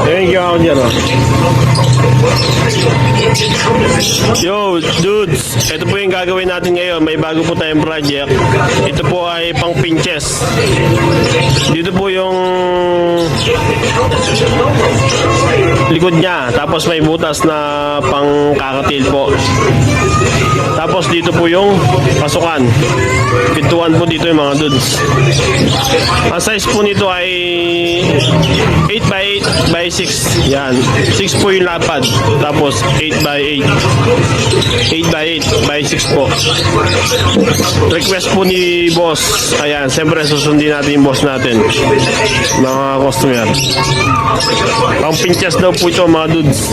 Ayun, gawin ako dyan, oh. Yo, dudes, ito po yung gagawin natin ngayon. May bago po tayong project. Ito po ay pang pinches. Dito po yung likod niya. Tapos may butas na pang kakatil po. Tapos dito po yung pasukan. Pintuan po dito yung mga dudes. Ang size po nito ay 8x8x6. Yan. 6 po yung lapad. Tapos 8x8. 8x8x6 po. Request po ni boss. Ayan. Siyempre susundin natin yung boss natin. Mga customer. Pang pinches daw po ito mga dudes.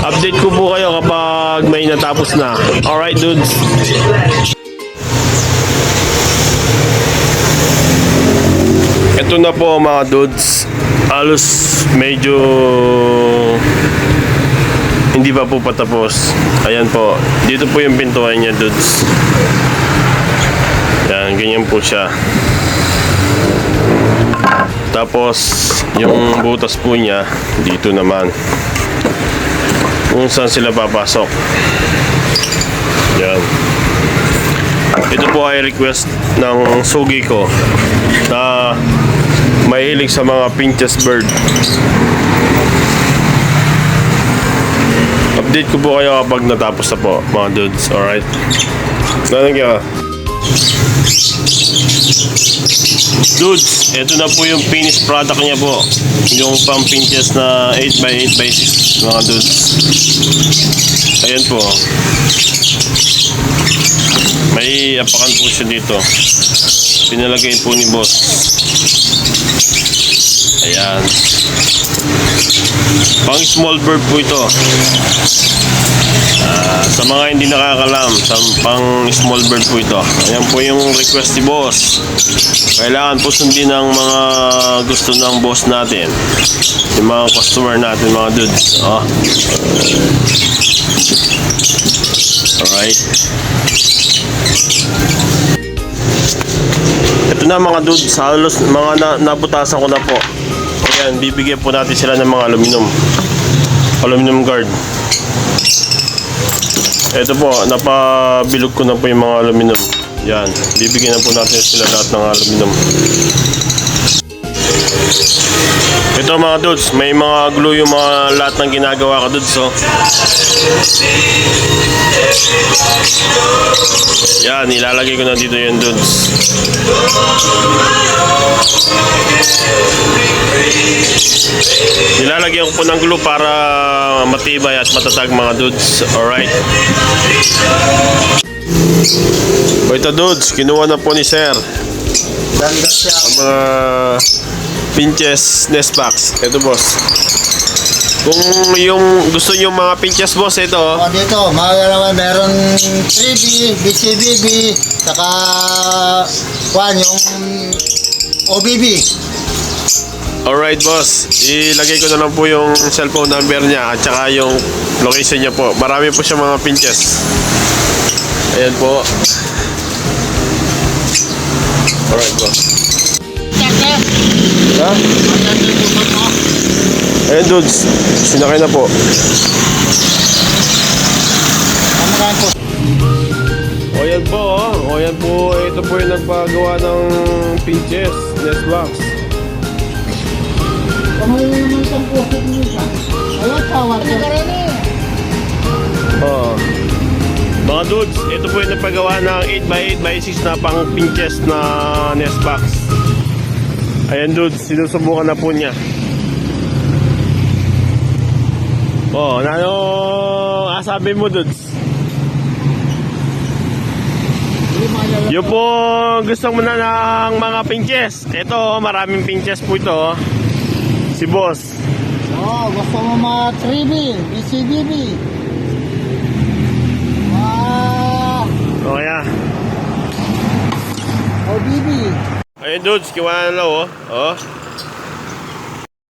Update ko po kayo kapag may natapos na. Alright dudes. Ito na po mga dudes. Halos medyo hindi pa po patapos. Ayan po. Dito po yung pintuan niya dudes. Yan, ganyan po siya. Tapos yung butas po niya dito naman. Kung saan sila papasok. Yan. Ito po ay request ng sugi ko na mahilig sa mga pinches bird. Update ko po kayo kapag natapos na po mga dudes. Alright. Nanong ka? Dudes, ito na po yung finished product niya po. Yung pang pinches na 8x8x6 mga dudes. Ayan po. May apakan po siya dito. Pinalagay po ni boss. Ayan. Pang small bird po ito. Sa mga hindi nakakalam, sa pang small bird po ito. Ayan po yung request ni boss. Kailangan po sundin ng mga gusto ng boss natin. Yung mga customer natin, mga dudes. Oh. Alright. Ito na mga dudes, halos mga nabutasan ko na po. Ayan, bibigyan po natin sila ng mga aluminum guard. Ito po, napabilog ko na po yung mga aluminum. Yan, bibigyan na po natin sila lahat ng aluminum. Ito mga dudes, may mga glue yung mga lahat ng ginagawa ko dudes, oh. Yan, ilalagay ko na dito yung dudes. Nilalagyan ko po ng glue para matibay at matatag mga dudes. Alright. O ito dudes, kinuha na po ni sir ang mga pinches nest box. Ito boss. Kung yung gusto nyo mga pinches boss, ito. O dito, mga meron 3B, BCBB, saka yung OBB. Alright boss, ilagay ko na lang po yung cellphone number niya at saka yung location niya po. Marami po siya mga pinches. Ayan po. Alright boss. Ha? Ayan dudes, sinakay na po. O yan po, o yan po, ito po yung nagpagawa ng pinches nest box. Oh. Mga dudes, ito po yung nagpagawa ng 8x8x6 na pang pinches na nest box. Ayan dudes, sinusubukan na po niya. Oh, ano asabi mo dudes? Yung po gusto mo na ng mga pinches. Ito, maraming pinches po ito. Si boss. Oh, gusto mo mga 3B, BCBB. O kaya OBB. ayun dudes, kiwanan lang oh. Oh.